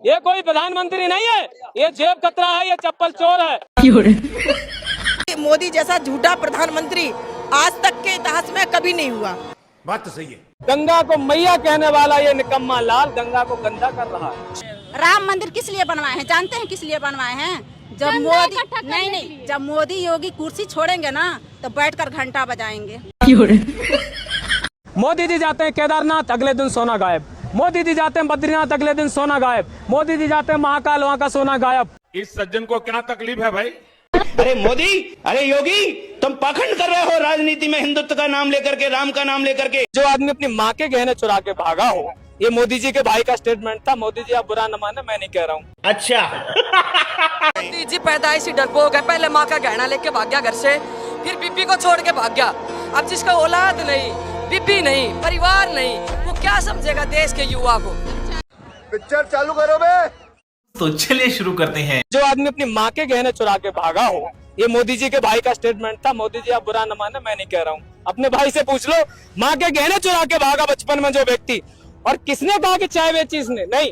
ये कोई प्रधानमंत्री नहीं है, ये जेब कतरा है, ये चप्पल चोर है। मोदी जैसा झूठा प्रधानमंत्री आज तक के इतिहास में कभी नहीं हुआ। बात तो सही है। गंगा को मैया कहने वाला ये निकम्मा लाल गंगा को गंदा कर रहा है। राम मंदिर किस लिए बनवाए हैं जानते हैं? किस लिए बनवाए हैं? जब मोदी नहीं जब मोदी योगी कुर्सी छोड़ेंगे ना तो बैठकर घंटा बजाएंगे। मोदी जी जाते हैं केदारनाथ, अगले दिन सोना गायब। मोदी जी जाते हैं बद्रीनाथ, अगले दिन सोना गायब। मोदी जी जाते हैं महाकाल, वहाँ का सोना गायब। इस सज्जन को क्या तकलीफ है भाई? अरे मोदी, अरे योगी, तुम पाखंड कर रहे हो राजनीति में, हिंदुत्व का नाम लेकर के, राम का नाम लेकर के। जो आदमी अपनी माँ के गहने चुरा के भागा हो, ये मोदी जी के भाई का स्टेटमेंट था। मोदी जी आप बुरा न माने, मैं नहीं कह रहा हूँ। अच्छा। मोदी जी पैदाइशी डरपोक है, पहले माँ का गहना लेके भाग गया घर से, फिर बीबी को छोड़ के भाग गया। अब जिसका औलाद नहीं, बीबी नहीं, परिवार नहीं, वो क्या समझेगा देश के युवा को? पिक्चर चालू करो बे। तो चलिए शुरू करते हैं। जो आदमी अपनी माँ के गहने चुरा के भागा हो, ये मोदी जी के भाई का स्टेटमेंट था। मोदी जी आप बुरा न माने, मैं नहीं कह रहा हूँ। अपने भाई से पूछ लो, माँ के गहने चुरा के भागा बचपन में जो व्यक्ति, और किसने कहा कि चाय बेची इसने? नहीं,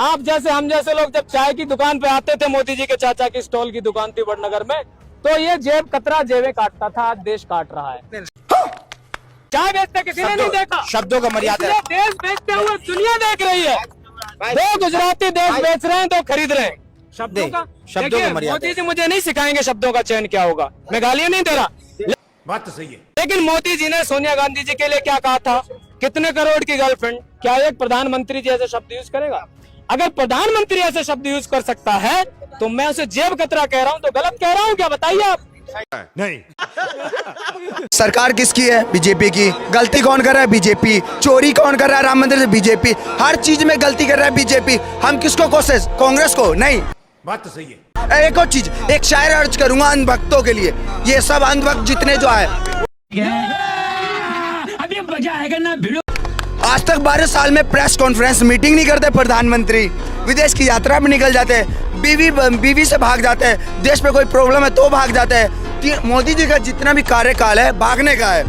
आप जैसे हम जैसे लोग जब चाय की दुकान पे आते थे, मोदी जी के चाचा की स्टॉल की दुकान थी वडनगर में, तो ये जेब कतरा जेबें काटता था। आज देश काट रहा है। चाय बेचते किसी ने नहीं देखा। शब्दों का मर्यादा। देश बेचते हुए दुनिया देख रही है। दो गुजराती देश बेच रहे हैं, दो खरीद रहे हैं। शब्दों का मर्यादा। मोदी जी मुझे नहीं सिखाएंगे शब्दों का चयन क्या होगा, मैं गालियां नहीं दे रहा। बात तो सही है। लेकिन मोदी जी ने सोनिया गांधी जी के लिए क्या कहा था? कितने करोड़ की गर्लफ्रेंड? क्या एक प्रधानमंत्री जी ऐसे शब्द यूज करेगा? अगर प्रधानमंत्री ऐसे शब्द यूज कर सकता है तो मैं उसे जेब कतरा कह रहा हूँ तो गलत कह रहा हूँ क्या? बताइए आप। नहीं। सरकार किसकी है? बीजेपी की। गलती कौन कर रहा है? बीजेपी। चोरी कौन कर रहा है राम मंदिर से? बीजेपी। हर चीज में गलती कर रहा है बीजेपी। हम किसको कोशिश? कांग्रेस को? नहीं। बात तो सही है। एक और चीज, एक शायर अर्ज करूंगा अंध भक्तों के लिए। ये सब अंध भक्त जितने जो आए, अभी मजा आएगा ना भिड़ो। आज तक 12 साल में प्रेस कॉन्फ्रेंस मीटिंग नहीं करते प्रधानमंत्री। विदेश की यात्रा में निकल जाते हैं, बीवी से भाग जाते हैं, देश में कोई प्रॉब्लम है तो भाग जाते हैं। मोदी जी का जितना भी कार्यकाल है भागने का है।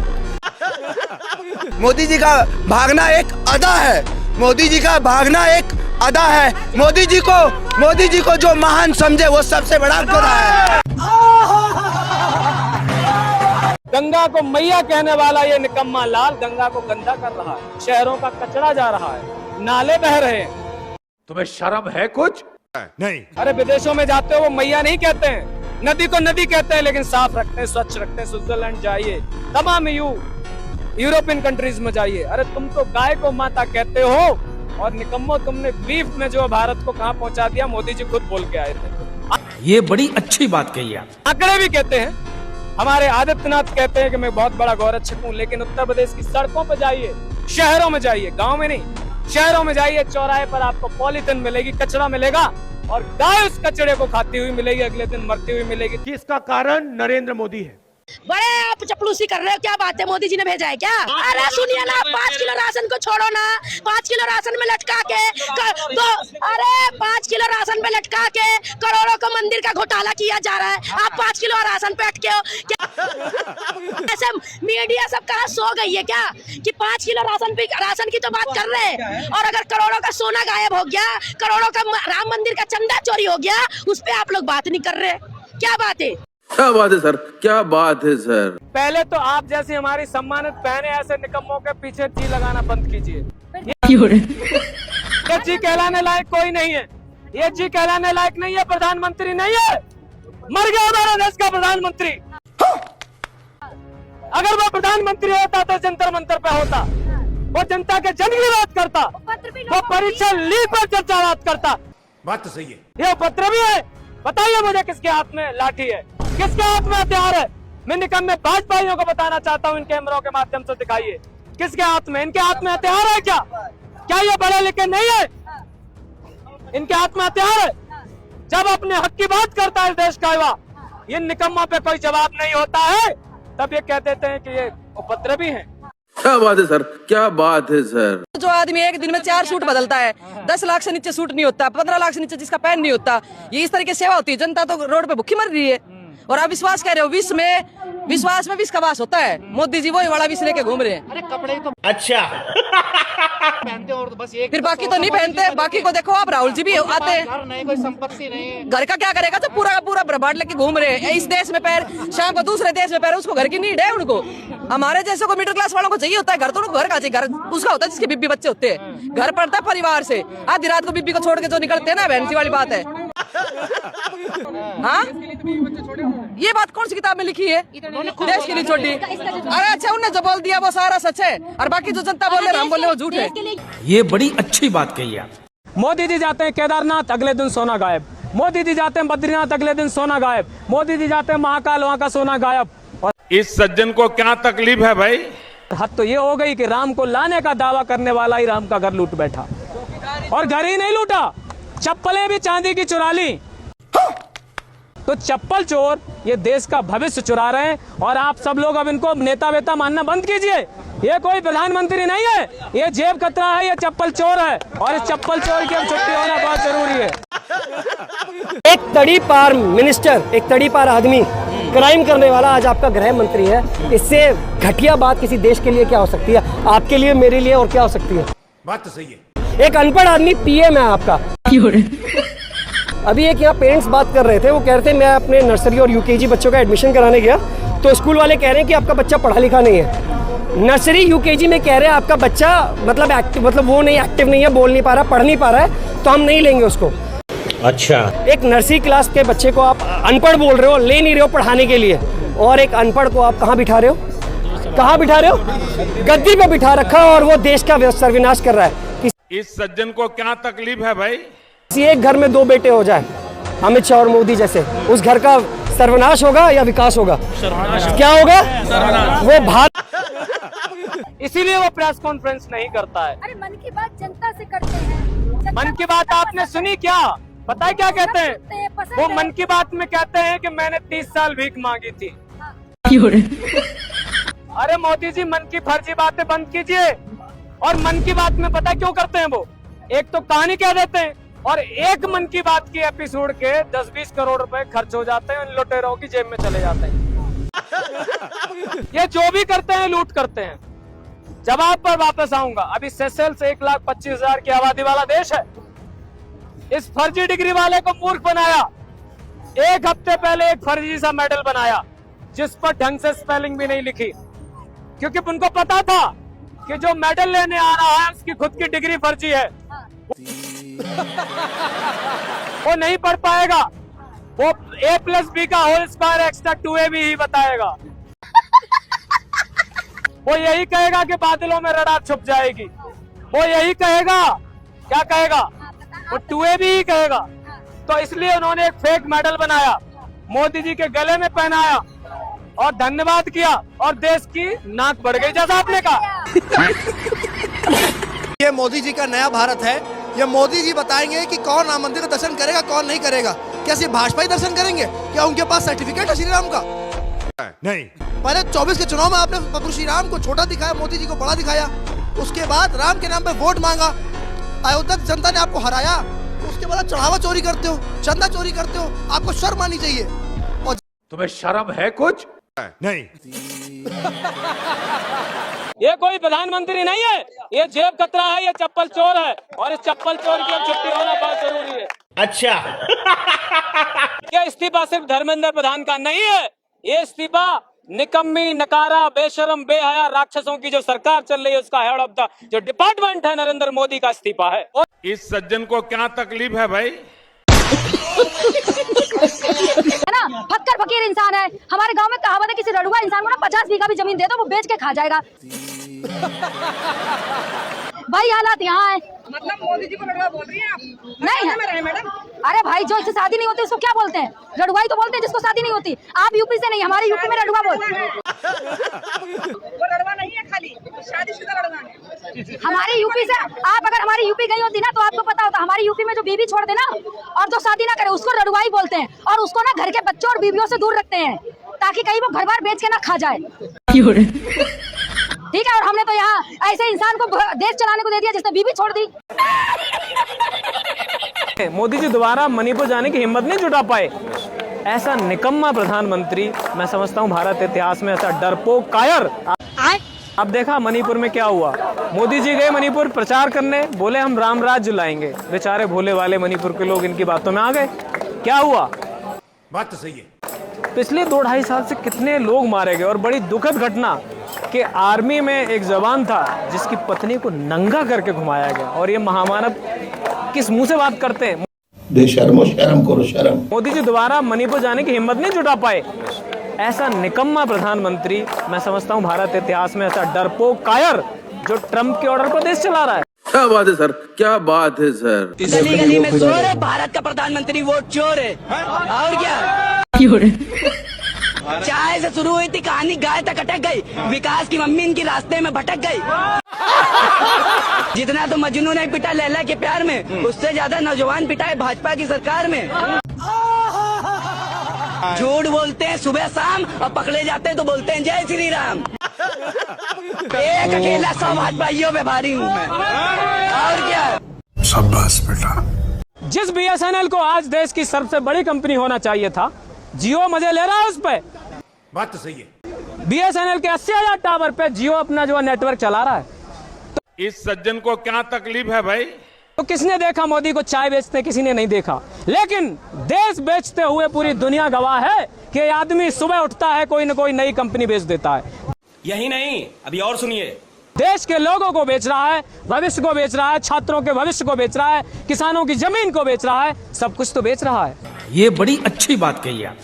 मोदी जी का भागना एक अदा है। मोदी जी का भागना एक अदा है। मोदी जी को जो महान समझे वो सबसे बड़ा गधा है। गंगा को मैया कहने वाला ये निकम्मा लाल गंगा को गंदा कर रहा है। शहरों का कचरा जा रहा है, नाले बह रहे हैं। तुम्हें शर्म है कुछ? नहीं। अरे विदेशों में जाते हो वो मैया नहीं कहते हैं, नदी को नदी कहते हैं, लेकिन साफ रखते हैं, स्वच्छ रखते हैं। स्विट्जरलैंड जाइए, तमाम यूरोपियन कंट्रीज में जाइए। अरे तुम तो गाय को माता कहते हो, और निकम्मो तुमने बीफ में जो भारत को कहाँ पहुंचा दिया, मोदी जी खुद बोल के आए थे। ये बड़ी अच्छी बात कही आप। आंकड़े भी कहते हैं, हमारे आदित्यनाथ कहते हैं कि मैं बहुत बड़ा गौरक्षक हूँ, लेकिन उत्तर प्रदेश की सड़कों पर जाइए, शहरों में जाइए, गाँव में नहीं, शहरों में जाइए, चौराहे पर आपको पॉलीथिन मिलेगी, कचरा मिलेगा, और गाय उस कचरे को खाती हुई मिलेगी, अगले दिन मरती हुई मिलेगी। इसका कारण नरेंद्र मोदी है। बड़े आप चपलूसी कर रहे हो, क्या बात है? मोदी जी ने भेजा है क्या? अरे सुनिए ना, 5 किलो राशन को छोड़ो ना, 5 किलो राशन में लटका के अरे 5 किलो राशन में लटका के करोड़ों का मंदिर का घोटाला किया जा रहा है। आप 5 किलो राशन पे अटके हो क्या? ऐसे मीडिया सब कहाँ सो गई है क्या कि 5 किलो राशन की तो बात कर रहे हैं, और अगर करोड़ों का सोना गायब हो गया, करोड़ों का राम मंदिर का चंदा चोरी हो गया, उस पे आप लोग बात नहीं कर रहे। क्या बात है? क्या बात है सर, क्या बात है सर। पहले तो आप जैसी हमारी सम्मानित बहनें ऐसे निकम्मों के पीछे जी लगाना बंद कीजिए। ये जी कहलाने लायक कोई नहीं है, ये जी कहलाने लायक नहीं है, प्रधानमंत्री नहीं है। मर गया हमारा देश का प्रधानमंत्री। अगर वो प्रधानमंत्री होता तो जंतर मंतर पे होता, वो जनता के जन की बात करता, वो परीक्षा लीक पर चर्चा बात करता। बात तो सही है। ये पत्र भी है। बताइए मुझे किसके हाथ में लाठी है, किसके हाथ में हथियार है? मैं निकम्मे भाजपाइयों को बताना चाहता हूँ, इन कैमरों के माध्यम से दिखाइए किसके हाथ में, इनके हाथ में हथियार है क्या? क्या ये पढ़े लिखे नहीं है? इनके हाथ में हथियार है। जब अपने हक की बात करता है देश का युवा, ये निकम्मों पे कोई जवाब नहीं होता है, तब ये कह देते हैं कि ये उपद्रवी हैं। क्या बात है सर, क्या बात है सर। जो आदमी एक दिन में 4 सूट बदलता है, 10 लाख से नीचे सूट नहीं होता, 15 लाख से नीचे जिसका पैन नहीं होता, ये इस तरह की सेवा होती है। जनता तो रोड पे भूखी मर रही है, और आप विश्वास कर रहे हो विश्व में विश्वास में विष का वास होता है। मोदी जी वही वाला विष लेके घूम रहे हैं। अरे कपड़े तो अच्छा पहनते और बस एक फिर बाकी तो नहीं पहनते। बाकी को देखो आप, राहुल जी भी आते हैं। घर नहीं, कोई संपत्ति नहीं, घर का क्या करेगा? तो पूरा का पूरा ब्रह्मांड लेके घूम रहे हैं। इस देश में पैर, शाम को दूसरे देश में पैर, उसको घर की नीड है उनको। हमारे जैसे को मिडिल क्लास वालों को चाहिए होता है घर, तो उनको घर का चाहिए। घर उसका होता है जिसके बीबी बच्चे होते हैं। घर पड़ता है परिवार से। आधी रात को बीबी को छोड़ के जो निकलते हैं ना, बहन वाली बात है। हाँ, ये बात कौन सी किताब में लिखी है? देश के लिए छोड़ी। अरे अच्छा, उन्होंने जो बोल दिया वो सारा सच है, और बाकी जो जनता बोल रहे हम बोल रहे वो झूठ है। ये बड़ी अच्छी बात कही आप। मोदी जी जाते हैं केदारनाथ, अगले दिन सोना गायब। मोदी जी जाते हैं बद्रीनाथ, अगले दिन सोना गायब। मोदी जी जाते हैं महाकाल, वहां का सोना गायब। और इस सज्जन को क्या तकलीफ है भाई? हद तो ये हो गई कि राम को लाने का दावा करने वाला ही राम का घर लूट बैठा। और घर ही नहीं लूटा, चप्पलें भी चांदी की चुरा ली। तो चप्पल चोर ये देश का भविष्य चुरा रहे हैं। और आप सब लोग अब इनको नेता वेता मानना बंद कीजिए। ये कोई प्रधानमंत्री नहीं है, ये जेब कतरा है, ये चप्पल चोर है। और इस चप्पल चोर की अब छुट्टी होना बहुत जरूरी है। एक तड़ी पार मिनिस्टर, एक तड़ी पार आदमी, क्राइम करने वाला आज आपका गृह मंत्री है। इससे घटिया बात किसी देश के लिए क्या हो सकती है? आपके लिए, मेरे लिए और क्या हो सकती है? बात तो सही है। एक अनपढ़ आदमी पीएम है आपका। अभी एक यहाँ पेरेंट्स बात कर रहे थे, वो कह रहे थे मैं अपने नर्सरी और यूकेजी बच्चों का एडमिशन कराने गया तो स्कूल वाले कह रहे हैं कि आपका बच्चा पढ़ा लिखा नहीं है। नर्सरी यूकेजी में कह रहे हैं आपका बच्चा मतलब वो नहीं, एक्टिव नहीं है, बोल नहीं पा रहा, पढ़ नहीं पा रहा है, तो हम नहीं लेंगे उसको। अच्छा, एक नर्सरी क्लास के बच्चे को आप अनपढ़ बोल रहे हो, ले नहीं रहे हो पढ़ाने के लिए, और एक अनपढ़ को आप कहाँ बिठा रहे हो? कहाँ बिठा रहे हो? गद्दी पे बिठा रखा, और वो देश का सर्वनाश कर रहा है। इस सज्जन को क्या तकलीफ है भाई? किसी एक घर में दो बेटे हो जाए, अमित शाह और मोदी जैसे, उस घर का सर्वनाश होगा या विकास होगा? क्या होगा? वो भारत। इसीलिए वो प्रेस कॉन्फ्रेंस नहीं करता है। अरे मन की बात जनता से करते हैं। मन की बात आपने सुनी क्या? पता है क्या कहते हैं वो? मन की बात में कहते हैं कि मैंने 30 साल भीख मांगी थी। अरे मोदी जी, मन की फर्जी बातें बंद कीजिए। और मन की बात में पता क्यों करते हैं वो? एक तो कहानी कह देते हैं, और एक मन की बात की एपिसोड के 10-20 करोड़ रुपए खर्च हो जाते हैं, इन लुटेरों की जेब में चले जाते हैं। ये जो भी करते हैं लूट करते हैं। जवाब पर वापस आऊंगा। अभी सेशेल्स 1,25,000 की आबादी वाला देश है। इस फर्जी डिग्री वाले को मूर्ख बनाया। एक हफ्ते पहले एक फर्जी सा मेडल बनाया जिस पर ढंग से स्पेलिंग भी नहीं लिखी, क्योंकि उनको पता था कि जो मेडल लेने आ रहा है उसकी खुद की डिग्री फर्जी है। वो नहीं पढ़ पाएगा। वो A+B का होल स्क्वायर एक्स्ट्रा 2AB ही बताएगा। वो यही कहेगा कि बादलों में रडार छुप जाएगी। वो यही कहेगा, क्या कहेगा? वो 2AB ही कहेगा। तो इसलिए उन्होंने एक फेक मेडल बनाया, मोदी जी के गले में पहनाया और धन्यवाद किया, और देश की नाक बढ़ गई जैसा आपने कहा। ये मोदी जी का नया भारत है। ये मोदी जी बताएंगे कि कौन राम मंदिर का दर्शन करेगा, कौन नहीं करेगा। क्या सिर्फ भाजपा ही दर्शन करेंगे? क्या उनके पास सर्टिफिकेट है श्री राम का? नहीं। पहले 24 के चुनाव में आपने प्रभु श्री राम को छोटा दिखाया, मोदी जी को बड़ा दिखाया। उसके बाद राम के नाम पे वोट मांगा, अयोध्या की जनता ने आपको हराया। उसके बाद चढ़ावा चोरी करते हो, चंदा चोरी करते हो। आपको शर्म आनी चाहिए। और तुम्हें शर्म है कुछ? नहीं। ये कोई प्रधानमंत्री नहीं है, ये जेब कतरा है, ये चप्पल चोर है। और इस चप्पल चोर की अब छुट्टी होना बहुत जरूरी है। अच्छा ये इस्तीफा सिर्फ धर्मेंद्र प्रधान का नहीं है। ये इस्तीफा निकम्मी, नकारा, बेशरम, बेहया राक्षसों की जो सरकार चल रही है उसका हेड ऑफ द जो डिपार्टमेंट है नरेंद्र मोदी का इस्तीफा है। इस सज्जन को क्या तकलीफ है भाई? है ना, फक्कर फकीर इंसान है। हमारे गांव में कहावत है, किसी रड़ुआ इंसान को ना 50 बीघा भी जमीन दे दो वो बेच के खा जाएगा। भाई हालात यहाँ है। मतलब मोदी जी को लड़वा बोल रही हैं आप? नहीं है मैडम। अरे भाई, जो इससे शादी नहीं होती उसको क्या बोलते हैं? रड़ुआई तो बोलते हैं जिसको शादी नहीं होती। आप यूपी से नहीं, हमारे यूपी में रड़ुआ बोलते हैं। वो लड़वा नहीं है, खाली शादीशुदा लड़वा है। हमारी यूपी से आप अगर हमारी यूपी गई होती ना तो आपको पता होता। हमारी यूपी में जो बीवी छोड़ दे ना और जो शादी ना करे उसको रड़ुआई बोलते हैं। और उसको ना घर के बच्चों और बीवियों से दूर रखते हैं ताकि कहीं वो घर बार बेच के ना खा जाए। ठीक है, और हमने तो यहाँ ऐसे इंसान को देश चलाने को दे दिया जिसने बीवी छोड़ दी। मोदी जी दोबारा मणिपुर जाने की हिम्मत नहीं जुटा पाए। ऐसा निकम्मा प्रधानमंत्री मैं समझता हूँ भारत इतिहास में ऐसा डरपोक कायर। अब देखा मणिपुर में क्या हुआ। मोदी जी गए मणिपुर प्रचार करने, बोले हम राम राज्य लाएंगे। बेचारे भोले वाले मणिपुर के लोग इनकी बातों में आ गए। क्या हुआ? बात तो सही है। पिछले 2-2.5 साल से कितने लोग मारे गए। और बड़ी दुखद घटना कि आर्मी में एक जवान था जिसकी पत्नी को नंगा करके घुमाया गया। और ये महामानव किस मुंह से बात करते हैं? बेशर्मो शर्म करो शर्म। मोदी जी दोबारा मणिपुर जाने की हिम्मत नहीं जुटा पाए। ऐसा निकम्मा प्रधानमंत्री मैं समझता हूँ भारत इतिहास में ऐसा डरपोक कायर जो ट्रम्प के ऑर्डर पर देश चला रहा है। क्या बात है सर, क्या बात है सर। गली गली में चोर है, भारत का प्रधानमंत्री वो चोर है। और क्या चाय से शुरू हुई थी कहानी, गाय तक अटक गई। विकास की मम्मी इनकी रास्ते में भटक गई। जितना तो मजनू ने पिटा लैला के प्यार में, उससे ज्यादा नौजवान पिटा है भाजपा की सरकार में। झूठ बोलते हैं सुबह शाम और पकड़े जाते हैं तो बोलते हैं जय श्री राम। एक अकेला 100 भाजपाइयों पे भारी हूँ मैं। और क्या? शाबाश बेटा। जिस BSNL को आज देश की सबसे बड़ी कंपनी होना चाहिए था, जियो मजे ले रहा है उस पे। बात तो सही है। BSNL के 80,000 टावर पे जियो अपना जो नेटवर्क चला रहा है। इस सज्जन को क्या तकलीफ है भाई? तो किसने देखा मोदी को चाय बेचते? किसी ने नहीं देखा। लेकिन देश बेचते हुए पूरी दुनिया गवाह है कि आदमी सुबह उठता है कोई न कोई नई कंपनी बेच देता है। यही नहीं, अभी और सुनिए। देश के लोगों को बेच रहा है, भविष्य को बेच रहा है, छात्रों के भविष्य को बेच रहा है, किसानों की जमीन को बेच रहा है, सब कुछ तो बेच रहा है। ये बड़ी अच्छी बात कही आप।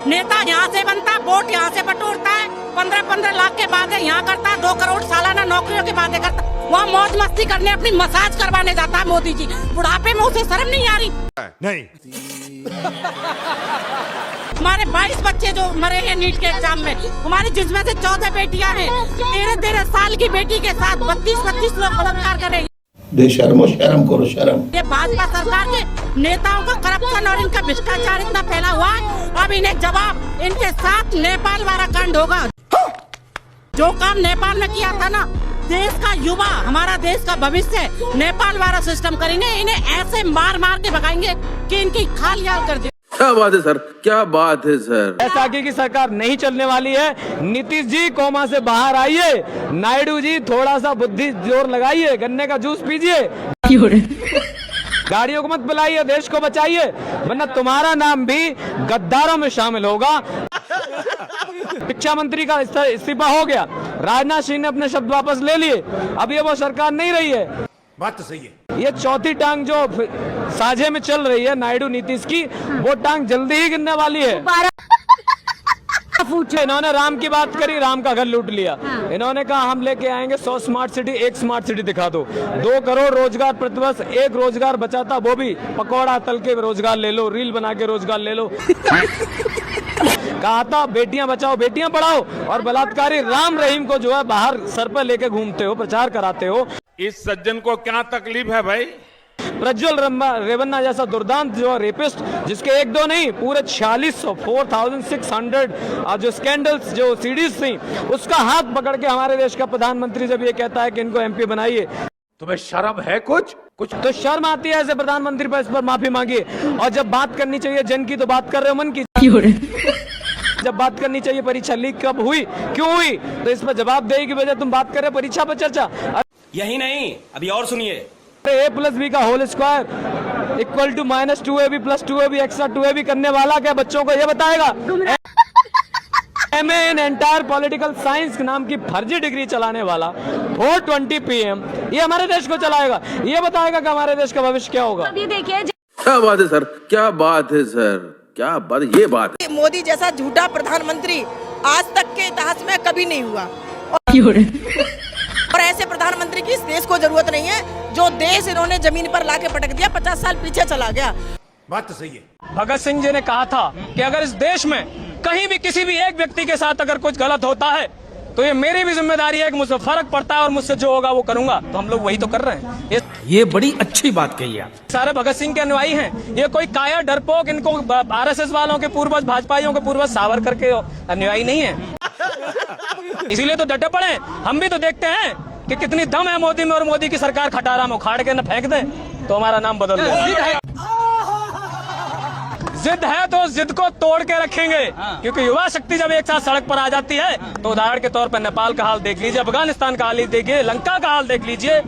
नेता यहाँ से बनता है, वोट यहाँ से बटोरता है, 15-15 लाख के बातें यहाँ करता है, 2 करोड़ सालाना नौकरियों की बातें करता है, वहाँ मौज मस्ती करने अपनी मसाज करवाने जाता है मोदी जी। बुढ़ापे में उसे शर्म नहीं आ रही? नहीं। हमारे 22 बच्चे जो मरे हैं नीट के एग्जाम में, हमारी जिसमें से 14 बेटियां हैं। 13-13 साल की बेटी के साथ 32-32 लोग बलात्कार करेंगे। बेशर्मो शर्म करो शर्म। ये भाजपा सरकार के नेताओं का करप्शन और इनका भ्रष्टाचार इतना फैला हुआ है। अब इन्हें जवाब इनके साथ नेपाल वाला कांड होगा। जो काम नेपाल में किया था ना, देश का युवा, हमारा देश का भविष्य, नेपाल वाला सिस्टम करेंगे। इन्हें ऐसे मार मार के भगाएंगे कि इनकी खाल याद कर दे। क्या बात है सर, क्या बात है सर। ऐसा आगे की सरकार नहीं चलने वाली है। नीतीश जी कोमा से बाहर आइए, नायडू जी थोड़ा सा बुद्धि जोर लगाइए, गन्ने का जूस पीजिए, गाड़ियों को मत बुलाइए, देश को बचाइए, वरना तुम्हारा नाम भी गद्दारों में शामिल होगा। शिक्षा मंत्री का इस्तीफा हो गया, राजनाथ सिंह ने अपने शब्द वापस ले लिए, अब ये वो सरकार नहीं रही है। बात तो सही है। ये चौथी टांग जो साझे में चल रही है नायडू नीतीश की, वो टांग जल्दी ही गिरने वाली है। इन्होंने राम की बात करी, राम का घर लूट लिया। इन्होंने कहा हम लेके आएंगे 100 स्मार्ट सिटी, एक स्मार्ट सिटी दिखा दो, 2 करोड़ रोजगार प्रतिवर्ष, एक रोजगार बचाता वो भी पकौड़ा तल के रोजगार ले लो, रील बना के रोजगार ले लो। कहा था बेटियां बचाओ बेटियां पढ़ाओ, और बलात्कारी राम रहीम को जो है बाहर सर पर लेके घूमते हो, प्रचार कराते हो। इस सज्जन को क्या तकलीफ है भाई? प्रज्वल रेवन्ना जैसा दुर्दांत जो रेपिस्ट, जिसके 1-2 नहीं पूरे 4600 जो स्कैंडल्स जो सीडीज थी, उसका हाथ पकड़ के हमारे देश का प्रधानमंत्री जब ये कहता है कि इनको MP बनाइए, तुम्हें शर्म है कुछ? तो शर्म आती है ऐसे प्रधानमंत्री पर। इस पर माफी मांगिए। और जब बात करनी चाहिए जन की तो बात कर रहे हो मन की। जब बात करनी चाहिए परीक्षा लीक कब हुई, क्यों हुई, तो इस पर जवाबदेही की वजह तुम बात कर रहे हो परीक्षा पर चर्चा। यही नहीं, अभी और सुनिए। A+B का whole square equal to -2AB + 2AB extra 2AB करने वाला क्या बच्चों को ये बताएगा? MA in entire political science नाम की फर्जी डिग्री चलाने वाला 420 PM ये हमारे देश को चलाएगा, ये बताएगा कि हमारे देश का भविष्य क्या होगा। ये देखिए क्या बात है सर, क्या बात है सर, क्या बात, ये बात है। मोदी जैसा झूठा प्रधानमंत्री आज तक के इतिहास में कभी नहीं हुआ। और ऐसे प्रधानमंत्री की इस देश को जरूरत नहीं है। जो देश इन्होंने जमीन पर लाके पटक दिया, 50 साल पीछे चला गया। बात तो सही है। भगत सिंह जी ने कहा था कि अगर इस देश में कहीं भी किसी भी एक व्यक्ति के साथ अगर कुछ गलत होता है तो ये मेरी भी जिम्मेदारी है कि मुझसे फर्क पड़ता है और मुझसे जो होगा वो करूंगा। तो हम लोग वही तो कर रहे हैं। ये बड़ी अच्छी बात कही आप। सारे भगत सिंह के अनुयायी हैं। ये कोई काया डरपोक, इनको RSS वालों के पूर्वज, भाजपाइयों के पूर्वज सावरकर के अनुयायी नहीं है। इसीलिए तो डटे पड़े। हम भी तो देखते हैं कि कितनी दम है मोदी में, और मोदी की सरकार खटारा में उखाड़ के न फेंक दे तो हमारा नाम बदल दे। जिद है तो उस जिद को तोड़ के रखेंगे, क्योंकि युवा शक्ति जब एक साथ सड़क पर आ जाती है तो उदाहरण के तौर पर नेपाल का हाल देख लीजिए, अफगानिस्तान का हाल देखिए, लंका का हाल देख लीजिए,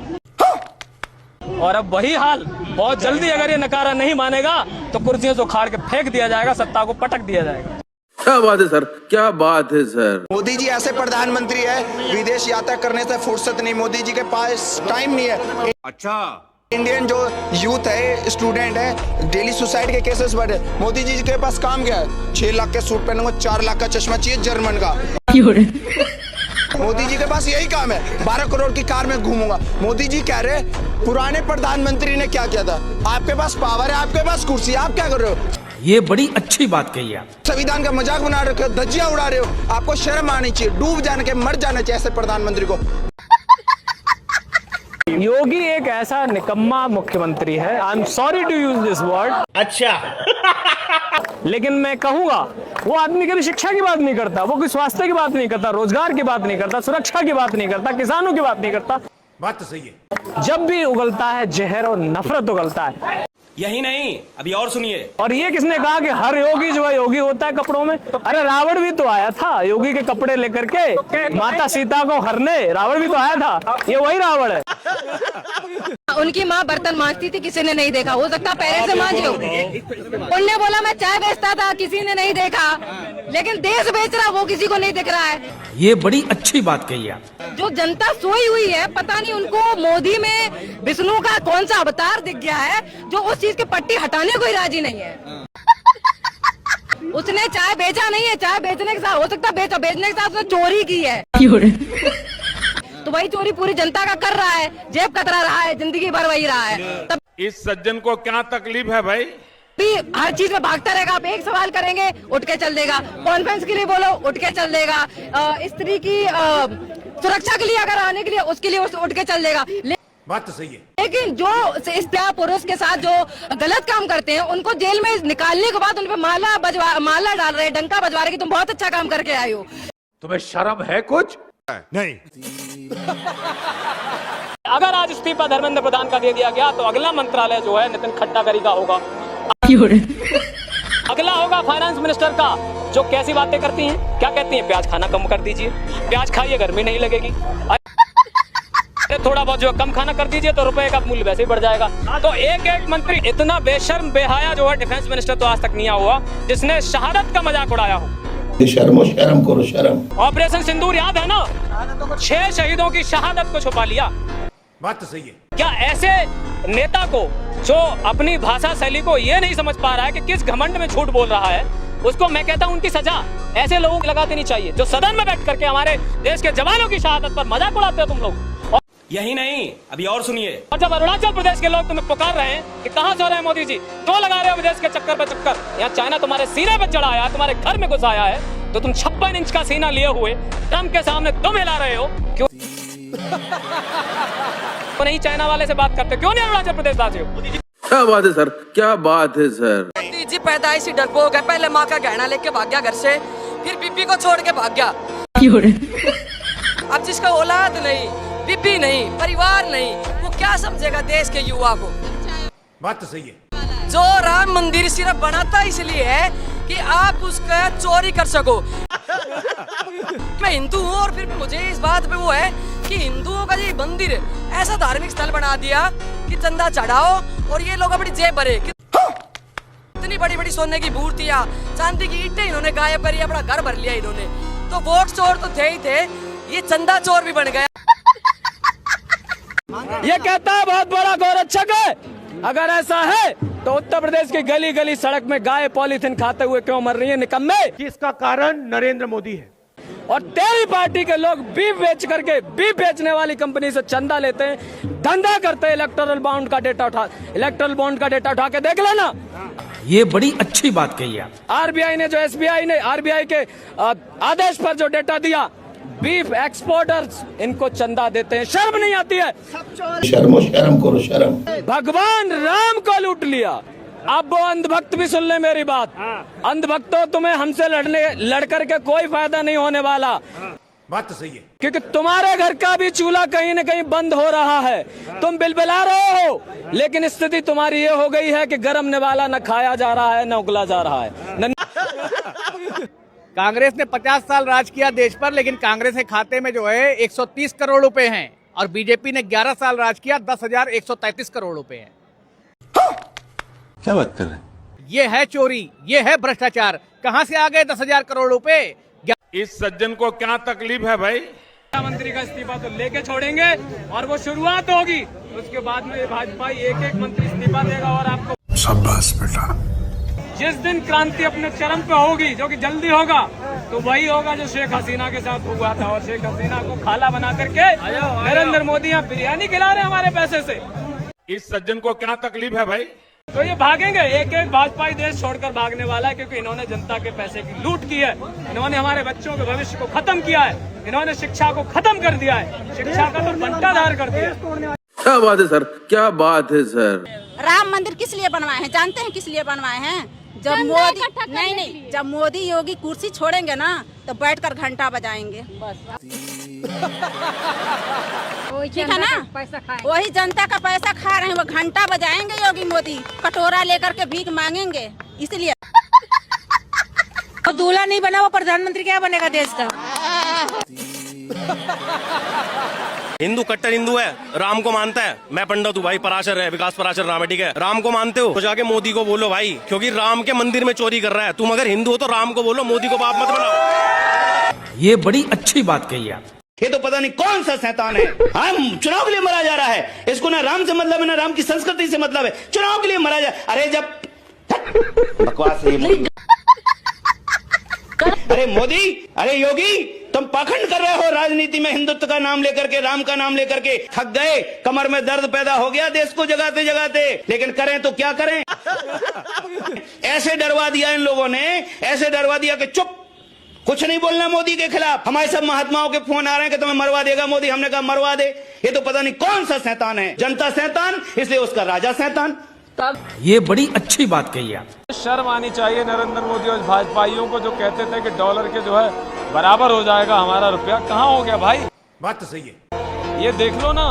और अब वही हाल बहुत जल्दी अगर ये नकारा नहीं मानेगा तो कुर्सियों से उखाड़ के फेंक दिया जाएगा, सत्ता को पटक दिया जाएगा। क्या बात है सर, क्या बात है सर। मोदी जी ऐसे प्रधानमंत्री है, विदेश यात्रा करने से फुर्सत नहीं, मोदी जी के पास टाइम नहीं है। अच्छा, इंडियन जो यूथ है, स्टूडेंट है, डेली सुसाइड के केसेस बढ़े, मोदी जी के पास काम क्या है? 6 लाख के सूट पहनूंगा, 4 लाख का चश्मा चाहिए जर्मन का। मोदी जी के पास यही काम है, 12 करोड़ की कार में घूमूंगा। मोदी जी कह रहे पुराने प्रधानमंत्री ने क्या किया था? आपके पास पावर है, आपके पास कुर्सी, आप क्या कर रहे हो? ये बड़ी अच्छी बात कही आप। संविधान का मजाक बना रहे हो, धज्जियां उड़ा रहे हो। आपको शर्म आनी चाहिए, डूब जाने के मर जाना चाहिए ऐसे प्रधानमंत्री को। योगी एक ऐसा निकम्मा मुख्यमंत्री है, I am sorry to use this word, अच्छा लेकिन मैं कहूंगा वो आदमी कभी शिक्षा की बात नहीं करता, वो कोई स्वास्थ्य की बात नहीं करता, रोजगार की बात नहीं करता, सुरक्षा की बात नहीं करता, किसानों की बात नहीं करता। बात तो सही है। जब भी उगलता है जहर और नफरत उगलता है। यही नहीं, अभी और सुनिए। और ये किसने कहा कि हर योगी जो है योगी होता है कपड़ों में? अरे रावण भी तो आया था योगी के कपड़े लेकर के माता सीता को हरने, रावण भी तो आया था, ये वही रावण है। उनकी माँ बर्तन मांजती थी, किसी ने नहीं देखा, हो सकता पैरे से मांजे हो। उनने बोला मैं चाय बेचता था, किसी ने नहीं देखा, लेकिन देश बेच रहा वो किसी को नहीं दिख रहा है। ये बड़ी अच्छी बात कही आप। जो जनता सोई हुई है, पता नहीं उनको मोदी में विष्णु का कौन सा अवतार दिख गया है जो उस चीज की पट्टी हटाने को ही राजी नहीं है। उसने चाय बेचा नहीं है, चाय बेचने के साथ हो सकता बेचा, बेचने के साथ उसने चोरी की है। तो वही चोरी पूरी जनता का कर रहा है, जेब कतरा रहा है, जिंदगी भर वही रहा है। तब इस सज्जन को क्या तकलीफ है भाई? भी हर चीज में भागता रहेगा। आप एक सवाल करेंगे उठ के चल देगा, कॉन्फ्रेंस के लिए बोलो उठ के चल देगा, स्त्री की सुरक्षा के लिए अगर आने के लिए उसके लिए उठ के चल देगा। बात तो सही है। लेकिन जो इस पुरुष के साथ जो गलत काम करते हैं उनको जेल में निकालने के बाद उन पे माला डाल रहे, डंका बजवा रहे कि तुम बहुत अच्छा काम करके आए हो। तुम्हें शर्म है कुछ? नहीं। अगर आज इस्तीफा धर्मेंद्र प्रधान का दे दिया गया तो अगला मंत्रालय जो है नितिन गडकरी का होगा, अगला होगा फाइनेंस मिनिस्टर का, जो कैसी बातें करती हैं, क्या कहती हैं? प्याज खाना कम कर दीजिए, प्याज खाइए गर्मी नहीं लगेगी, थोड़ा बहुत जो कम खाना कर दीजिए तो रुपए का मूल्य वैसे ही बढ़ जाएगा। तो एक मंत्री इतना बेशर्म बेहाया जो है डिफेंस मिनिस्टर तो आज तक नहीं हुआ जिसने शहादत का मजाक उड़ाया हो। शर्म करो शर्म। ऑपरेशन सिंदूर याद है ना? 6 शहीदों की शहादत को छुपा लिया। बात तो सही है। क्या ऐसे नेता को जो अपनी भाषा शैली को ये नहीं समझ पा रहा है कि किस घमंड में झूठ बोल रहा है, उसको मैं कहता हूं उनकी सजा ऐसे लोगों को लगा देनी चाहिए जो सदन में बैठ करके हमारे देश के जवानों की शहादत पर मजाक उड़ाते हो तुम लोग। यही नहीं, अभी और सुनिए। और जब अरुणाचल प्रदेश के लोग तुम्हें पुकार रहे हैं कि कहां से हो रहे हैं मोदी जी, क्यों लगा रहे हो विदेश के चक्कर पे चक्कर, यहाँ चाइना तुम्हारे सीने पे चढ़ा आया है, तुम्हारे घर में घुस आया है, तो तुम 56 इंच का सीना लिए हुए ट्रम्प के सामने तुम हिला रहे हो, क्यों नहीं चाइना वाले से बात करते, क्यों नहीं अरुणाचल प्रदेश राज्य हो? क्या बात है सर, क्या बात है सर। मोदी जी पैदाइशी डरपोक है, पहले माँ का गहना लेके भाग गया घर से, फिर बीबी को छोड़ के भाग गया। अब जिसका औलाद नहीं, बीबी नहीं, परिवार नहीं, वो क्या समझेगा देश के युवा को? बात तो सही है। जो राम मंदिर सिर्फ बनाता इसलिए है कि आप उसका चोरी कर सको। मैं हिंदू हूँ और फिर भी मुझे इस बात पे वो है कि हिंदुओं का ये मंदिर ऐसा धार्मिक स्थल बना दिया कि चंदा चढ़ाओ और ये लोग अपनी जेब भरे। इतनी बड़ी बड़ी सोने की मूर्तियां, चांदी की ईंटें इन्होंने गायब करी, अपना घर भर लिया इन्होंने। तो वोट चोर तो थे ही थे, ये चंदा चोर भी बन गया। ये कहता है बहुत बड़ा गौरक्षक है। अगर ऐसा है तो उत्तर प्रदेश की गली गली सड़क में गाय पॉलीथिन खाते हुए क्यों मर रही है निकम्मे? इसका कारण नरेंद्र मोदी है। और तेरी पार्टी के लोग बीफ बेच करके, बीफ बेचने वाली कंपनी से चंदा लेते हैं, धंधा करते हैं, इलेक्टोरल बॉन्ड का डेटा उठा के देख लेना। ये बड़ी अच्छी बात कही आप। आरबीआई ने जो आरबीआई के आदेश पर जो डेटा दिया, बीफ एक्सपोर्टर्स इनको चंदा देते हैं, शर्म नहीं आती है? शर्म करो शर्म। भगवान राम को लूट लिया। अब वो अंधभक्त भी सुन ले मेरी बात। अंधभक्तों, तुम्हें हमसे लड़ करके कोई फायदा नहीं होने वाला। बात तो सही है। क्योंकि तुम्हारे घर का भी चूल्हा कहीं न कहीं बंद हो रहा है। तुम बिलबिला रहे हो, लेकिन स्थिति तुम्हारी ये हो गई है कि गरम निवाला न खाया जा रहा है, न उगला जा रहा है। कांग्रेस ने 50 साल राज किया देश पर, लेकिन कांग्रेस के खाते में जो है 130 करोड़ रुपए हैं, और बीजेपी ने 11 साल राज किया, 10,133 करोड़ रुपए हैं। क्या बात कर रहे हैं? ये है चोरी, ये है भ्रष्टाचार। कहां से आ गए 10,000 करोड़ रुपए? इस सज्जन को क्या तकलीफ है भाई? मंत्री का इस्तीफा तो लेके छोड़ेंगे, और वो शुरुआत होगी। उसके बाद में भाजपा एक एक मंत्री इस्तीफा देगा, और आपको शाबाश बेटा। जिस दिन क्रांति अपने चरम पे होगी, जो कि जल्दी होगा, तो वही होगा जो शेख हसीना के साथ हुआ था। और शेख हसीना को खाला बना करके नरेंद्र मोदी यहाँ बिरयानी खिला रहे हैं हमारे पैसे से। इस सज्जन को क्या तकलीफ है भाई? तो ये भागेंगे, एक एक भाजपाई देश छोड़कर भागने वाला है, क्योंकि इन्होंने जनता के पैसे की लूट की है। इन्होंने हमारे बच्चों के भविष्य को खत्म किया है। इन्होंने शिक्षा को खत्म कर दिया है। शिक्षा का तो बंटाधार कर दिया है। क्या बात है सर, क्या बात है सर। राम मंदिर किस लिए बनवाए हैं? जानते हैं किस लिए बनवाए हैं? जब मोदी नहीं, जब मोदी योगी कुर्सी छोड़ेंगे ना, तो बैठकर घंटा बजाएंगे। ठीक है ना? वही जनता का पैसा खा रहे हैं, वो घंटा बजाएंगे योगी मोदी, कटोरा लेकर के भीख मांगेंगे। इसलिए दूल्हा नहीं बना, वो प्रधानमंत्री क्या बनेगा देश का? हिंदू कट्टर हिंदू है, राम को मानता है। मैं पंडित हूँ भाई, पराशर है, विकास पराशर नाम है, ठीक है। राम को मानते हो तो जाके मोदी को बोलो भाई, क्योंकि राम के मंदिर में चोरी कर रहा है। तुम अगर हिंदू हो तो राम को बोलो, मोदी को बाप मत बनाओ। ये बड़ी अच्छी बात कही आप। ये तो पता नहीं कौन सा शैतान है। हम चुनाव के लिए मरा जा रहा है। इसको ना राम से मतलब है, ना राम की संस्कृति से मतलब है। चुनाव के लिए मरा जा। अरे जब बकवास है। अरे मोदी, अरे योगी, तुम पाखंड कर रहे हो राजनीति में। हिंदुत्व का नाम लेकर के, राम का नाम लेकर के थक गए, कमर में दर्द पैदा हो गया देश को जगाते जगाते। लेकिन करें तो क्या करें? ऐसे डरवा दिया इन लोगों ने, ऐसे डरवा दिया कि चुप, कुछ नहीं बोलना मोदी के खिलाफ। हमारे सब महात्माओं के फोन आ रहे हैं कि तुम्हें मरवा देगा मोदी। हमने कहा मरवा दे। ये तो पता नहीं कौन सा शैतान है। जनता शैतान, इसलिए उसका राजा शैतान। ये बड़ी अच्छी बात कही आप। शर्म आनी चाहिए नरेंद्र मोदी और भाजपाइयों को, जो कहते थे कि डॉलर के जो है बराबर हो जाएगा हमारा रुपया। कहाँ हो गया भाई? बात तो सही है। ये देख लो ना,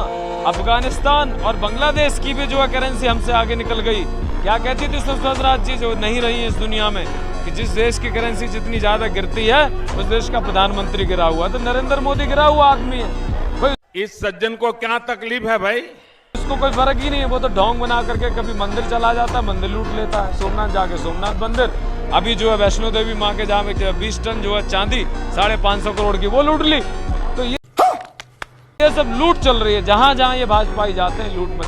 अफगानिस्तान और बांग्लादेश की भी जो है करेंसी हमसे आगे निकल गई। क्या कहती थी सुषमा स्वराज जी, जो नहीं रही इस दुनिया में, कि जिस देश की करेंसी जितनी ज्यादा गिरती है, उस देश का प्रधानमंत्री गिरा हुआ। तो नरेंद्र मोदी गिरा हुआ आदमी है। इस सज्जन को क्या तकलीफ है भाई? उसको कोई फर्क ही नहीं है। वो तो ढोंग बना करके कभी मंदिर चला जाता है, मंदिर लूट लेता है। सोमनाथ जाके सोमनाथ मंदिर, अभी जो है वैष्णो देवी माँ के जहाँ में 20 टन जो है चांदी 550 करोड़ की, वो लूट ली। तो ये सब लूट चल रही है। जहां जहां ये भाजपाई जाते हैं, लूट मचा